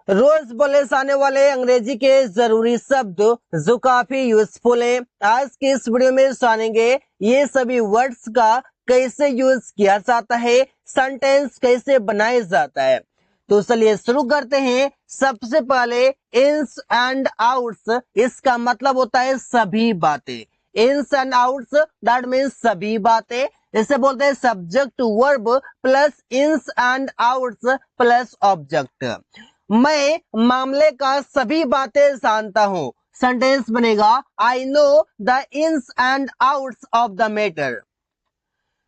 रोज बोले जाने वाले अंग्रेजी के जरूरी शब्द जो काफी यूजफुल है। आज की इस वीडियो में जानेंगे ये सभी वर्ड्स का कैसे यूज किया जाता है, सेंटेंस कैसे बनाया जाता है। तो चलिए शुरू करते हैं। सबसे पहले इन्स एंड आउट्स, इसका मतलब होता है सभी बातें। Ins and outs that means सभी बातें। इसे बोलते हैं subject verb plus ins and outs plus object. मैं मामले का सभी बातें जानता हूं। सेंटेंस बनेगा I know the ins and outs of the matter.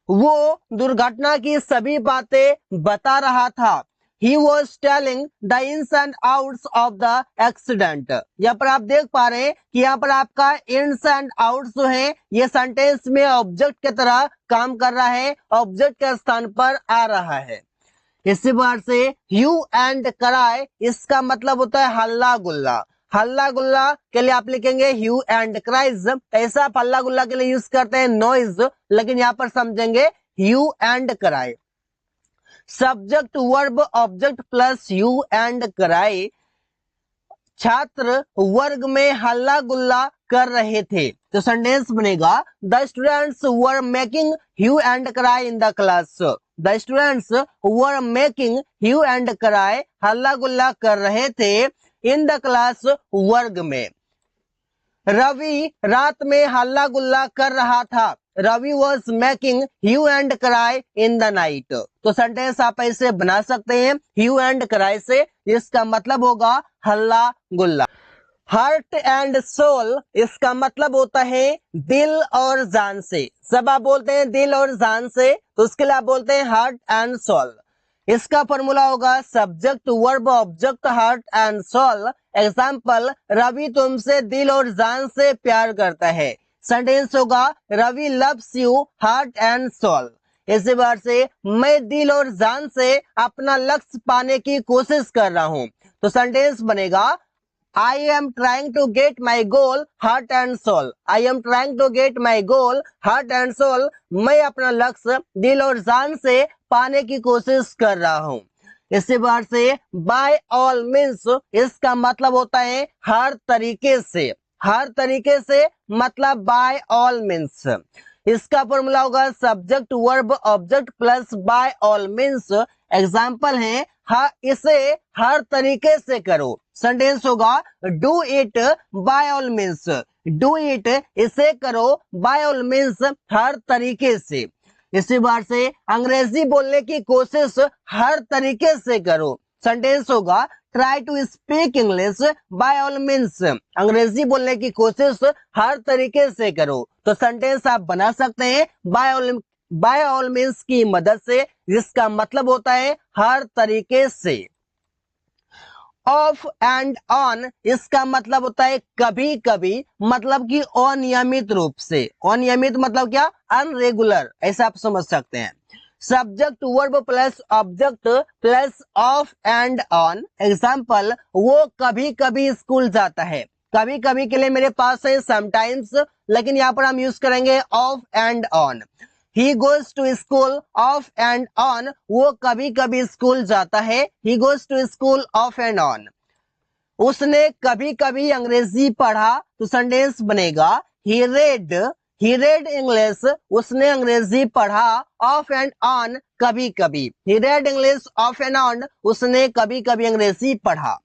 वो दुर्घटना की सभी बातें बता रहा था। He was telling the ins and outs of the accident। यहाँ पर आप देख पा रहे हैं कि यहाँ पर आपका ins and outs जो है ये सेंटेंस में ऑब्जेक्ट की तरह काम कर रहा है, ऑब्जेक्ट के स्थान पर आ रहा है। इसी बार से ह्यू एंड क्राई, इसका मतलब होता है हल्ला गुल्ला। हल्ला गुल्ला के लिए आप लिखेंगे ह्यू एंड क्राइज। ऐसा आप हल्ला गुल्ला के लिए यूज करते हैं नॉइज, लेकिन यहाँ पर समझेंगे hue and cry. Subject verb object plus hue and cry. छात्र वर्ग में हल्ला गुल्ला कर रहे थे। तो सेंटेंस बनेगा the students were making hue and cry in the class. The students were making hue and cry, हल्ला गुल्ला कर रहे थे इन द क्लास, वर्ग में। रवि रात में हल्ला गुल्ला कर रहा था। Ravi was making hue and cry in the night. तो सेंटेंस आप ऐसे बना सकते हैं ह्यू एंड क्राई से, इसका मतलब होगा हल्ला गुल्ला। हार्ट एंड सोल, इसका मतलब होता है दिल और जान से। जब आप बोलते हैं दिल और जान से तो उसके लिए आप बोलते हैं हार्ट एंड सोल। इसका फॉर्मूला होगा subject verb object heart and soul. Example, Ravi तुमसे दिल और जान से प्यार करता है। सेंटेंस होगा Ravi loves you heart and soul. इसी बार से मैं दिल और जान से अपना लक्ष्य पाने की कोशिश कर रहा हूं। तो सेंटेंस बनेगा I am trying to get my goal heart and soul। I am trying to get my goal heart and soul। मैं अपना लक्ष्य दिल और जान से पाने की कोशिश कर रहा हूं। इसी बार से by all means, इसका मतलब होता है हर तरीके से। हर तरीके से मतलब by all means। इसका फॉर्मूला होगा subject verb object plus by all means। Example है इसे हर तरीके से करो। सेंटेंस होगा do it by all means. Do it, इसे करो, बाय ऑल मीन्स, हर तरीके से। इसी बार से अंग्रेजी बोलने की कोशिश हर तरीके से करो। सेंटेंस होगा try to speak English by all means. अंग्रेजी बोलने की कोशिश हर तरीके से करो। तो सेंटेंस आप बना सकते हैं बाय ऑल मीन्स की मदद से, जिसका मतलब होता है हर तरीके से। ऑफ एंड ऑन, इसका मतलब होता है कभी कभी, मतलब कि अनियमित रूप से। अनियमित मतलब क्या, अनरेगुलर, ऐसा आप समझ सकते हैं। Subject verb plus object plus of and on. Example, वो कभी कभी स्कूल जाता है। कभी कभी के लिए मेरे पास है समटाइम्स, लेकिन यहाँ पर हम यूज करेंगे of and on. He goes to school off and on। वो कभी कभी स्कूल जाता है। He goes to school off and on। उसने कभी कभी अंग्रेजी पढ़ा। तो सेंटेंस बनेगा he read English। उसने अंग्रेजी पढ़ा off and on, कभी कभी। He read English off and on। उसने कभी कभी अंग्रेजी पढ़ा।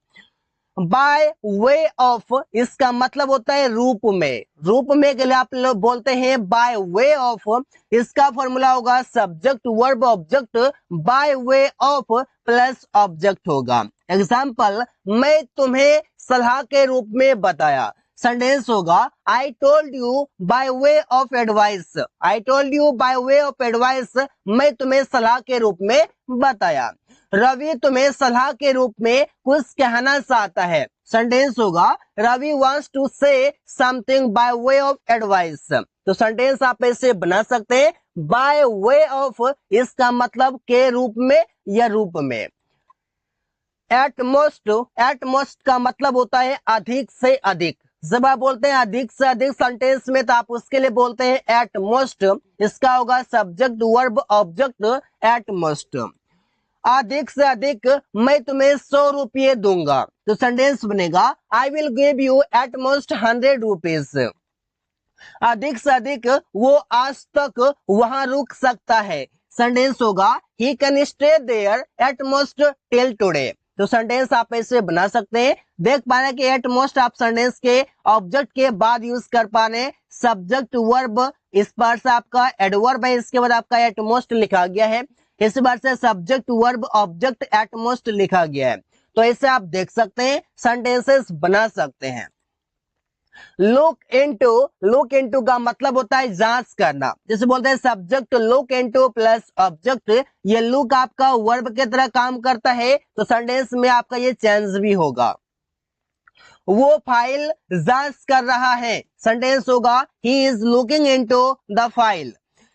बाय वे ऑफ, इसका मतलब होता है रूप में। रूप में के लिए आप लोग बोलते हैं बाय वे ऑफ। इसका फॉर्मूला होगा subject verb object by way of plus object होगा। एग्जाम्पल, मैं तुम्हें सलाह के रूप में बताया। सेंटेंस होगा I told you bye way of advice. I told you bye way of advice, मैं तुम्हें सलाह के रूप में बताया। रवि तुम्हें सलाह के रूप में कुछ कहना चाहता है। सेंटेंस होगा Ravi wants to say something by way of advice. तो सेंटेंस आप ऐसे बना सकते हैं बाय वे ऑफ, इसका मतलब के रूप में या रूप में। एट मोस्ट का मतलब होता है अधिक से अधिक। जब आप बोलते हैं अधिक से अधिक सेंटेंस में, तो आप उसके लिए बोलते हैं एट मोस्ट। इसका होगा subject verb object at most. अधिक से अधिक मैं तुम्हें 100 रुपये दूंगा। तो सेंटेंस बनेगा I will give you at most 100 rupees. अधिक से अधिक वो आज तक वहां रुक सकता है। सेंटेंस होगा he can stay there at most till today. तो सेंटेंस आप ऐसे बना सकते हैं। देख पा रहे हैं कि एट मोस्ट आप सेंटेंस के ऑब्जेक्ट के बाद यूज कर पा रहे हैं सब्जेक्ट वर्ब। इस बार से आपका एडवर्ब है, इसके बाद आपका एट मोस्ट लिखा गया है। इस बार से subject verb object at most लिखा गया है। तो ऐसे आप देख सकते हैं, सेंटेंसेस बना सकते हैं। लुक इनटू का मतलब होता है जांच करना। जैसे बोलते हैं subject look into plus object, ये लुक आपका वर्ब की तरह काम करता है। तो सेंटेंस में आपका ये चेंज भी होगा। वो फाइल जांच कर रहा है। सेंटेंस होगा he is looking into the file.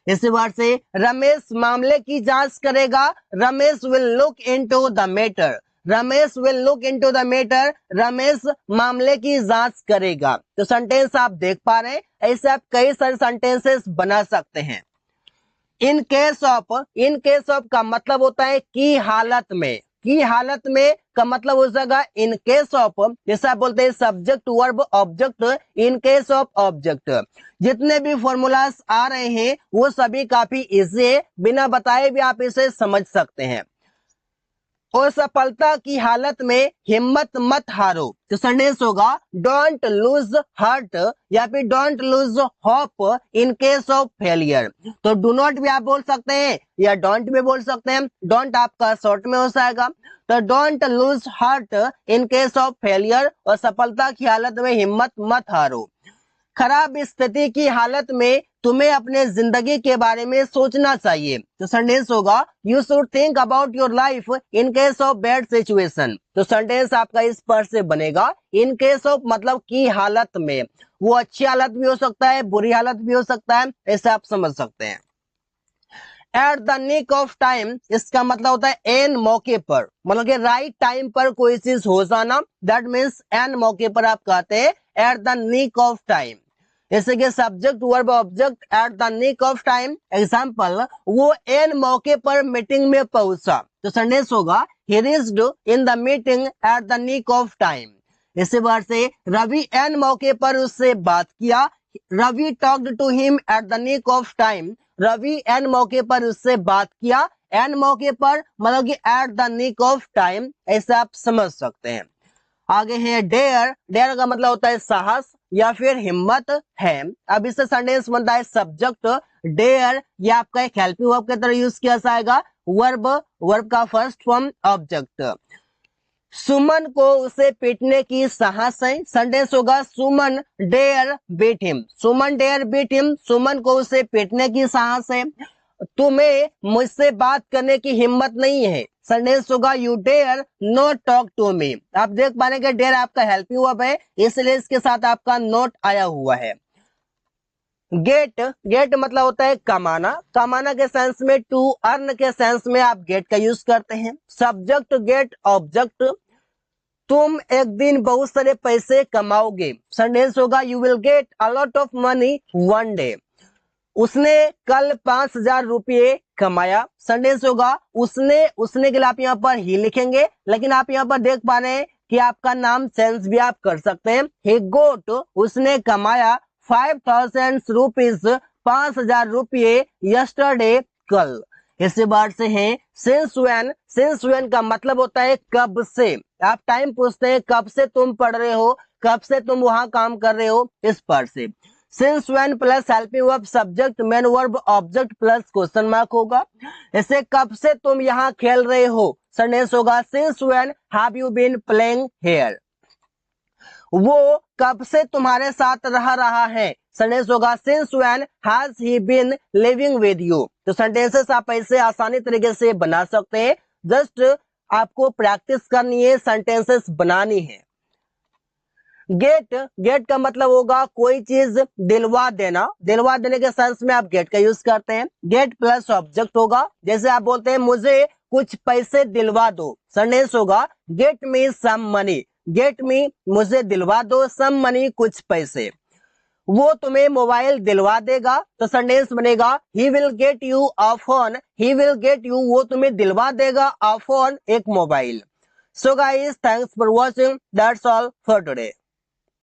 इसी बार से रमेश मामले की जांच करेगा। Ramesh will look into the matter. Ramesh will look into the matter. Ramesh मामले की जांच करेगा। तो सेंटेंस आप देख पा रहे हैं, ऐसे आप कई सारे सेंटेंसेस बना सकते हैं। इन केस ऑफ का मतलब होता है की हालत में। की हालत में का मतलब हो जाएगा इन केस ऑफ। जैसे आप बोलते हैं subject verb object, in case of object. जितने भी फॉर्मूलाज आ रहे हैं वो सभी काफी इजी है, बिना बताए भी आप इसे समझ सकते हैं। और सफलता की हालत में हिम्मत मत हारो। तो सेंटेंस होगा डोंट लूज हार्ट या फिर don't lose hope in case of failure. तो डू नॉट भी आप बोल सकते हैं या डोंट भी बोल सकते हैं। डोंट आपका शॉर्ट में हो जाएगा। तो don't lose heart in case of failure, और सफलता की हालत में हिम्मत मत हारो। खराब स्थिति की हालत में तुम्हें अपने जिंदगी के बारे में सोचना चाहिए। तो सेंटेंस होगा you should think about your life in case of bad situation. तो सेंटेंस आपका इस पर से बनेगा इन केस ऑफ मतलब की हालत में। वो अच्छी हालत भी हो सकता है, बुरी हालत भी हो सकता है, ऐसे आप समझ सकते हैं। At the nick of time, इसका मतलब होता है एन मौके पर, मतलब कि राइट टाइम पर कोई चीज हो जाना। दैट मीन्स एन मौके पर आप कहते हैं at the nick of time. जैसे कि subject verb object at the nick of time. Example वो एन मौके पर मीटिंग में पहुंचा। तो सेंटेंस होगा he reached in the meeting at the nick of time. इसी बार से रवि एन मौके पर उससे बात किया। Ravi talked to him at the nick of time. Ravi एन मौके पर उससे बात किया। एन मौके पर मतलब कि at the nick of time, ऐसे आप समझ सकते हैं। आगे है डेयर। डेयर का मतलब होता है साहस या फिर हिम्मत है। अब इससे सेंटेंस बनता है सब्जेक्ट डेयर, ये आपका एक हेल्पिंग वर्ब की तरह यूज किया जाएगा। वर्ब का फर्स्ट फॉर्म ऑब्जेक्ट। सुमन को उसे पीटने की साहस है। सेंटेंस होगा सुमन डेयर बीट हिम। सुमन डेयर बीट हिम, सुमन को उसे पीटने की साहस है। तुम्हें मुझसे बात करने की हिम्मत नहीं है। सेंटेंस होगा you dare not talk to me. आप देख पा रहे हैं डेयर आपका हेल्पिंग वर्ब है, इसलिए इसके साथ आपका नोट आया हुआ है। गेट मतलब होता है कमाना। कमाना के सेंस में, टू अर्न के सेंस में आप गेट का यूज करते हैं। Subject get object. तुम एक दिन बहुत सारे पैसे कमाओगे। सेंटेंस होगा you will get a lot of money one day. उसने कल 5,000 रुपये कमाया। सेंटेंस होगा उसने के लिए आप यहाँ पर ही लिखेंगे, लेकिन आप यहाँ पर देख पा रहे हैं कि आपका नाम चेंज भी आप कर सकते हैं। ही गोट, उसने कमाया 5,000 रुपीज, 5,000 रुपये यस्टरडे, कल। इसी बार से है सिंस व्हेन। सिंस व्हेन का मतलब होता है कब से। आप टाइम पूछते हैं कब से तुम पढ़ रहे हो, कब से तुम वहां काम कर रहे हो, इस पर से। Since when plus helping verb subject main verb object plus question mark होगा। इसे कब से तुम यहाँ खेल रहे हो। सेंटेंस होगा since when have you been playing here. वो कब से तुम्हारे साथ रह रहा है। सेंटेंस होगा since when has he been living with you. तो सेंटेंसेस आप ऐसे आसानी तरीके से बना सकते हैं। जस्ट आपको प्रैक्टिस करनी है, सेंटेंसेस बनानी है। गेट का मतलब होगा कोई चीज दिलवा देना। दिलवा देने के सेंस में आप गेट का यूज करते हैं। गेट प्लस ऑब्जेक्ट होगा। जैसे आप बोलते हैं मुझे कुछ पैसे दिलवा दो। सेंटेंस होगा get me some money. Get me मुझे दिलवा दो, सम मनी कुछ पैसे। वो तुम्हें मोबाइल दिलवा देगा, तो सेंटेंस बनेगा he will get you a phone, he will get you, वो तुम्हें दिलवा देगा अ फोन, एक mobile. So guys, thanks for watching, that's all for today.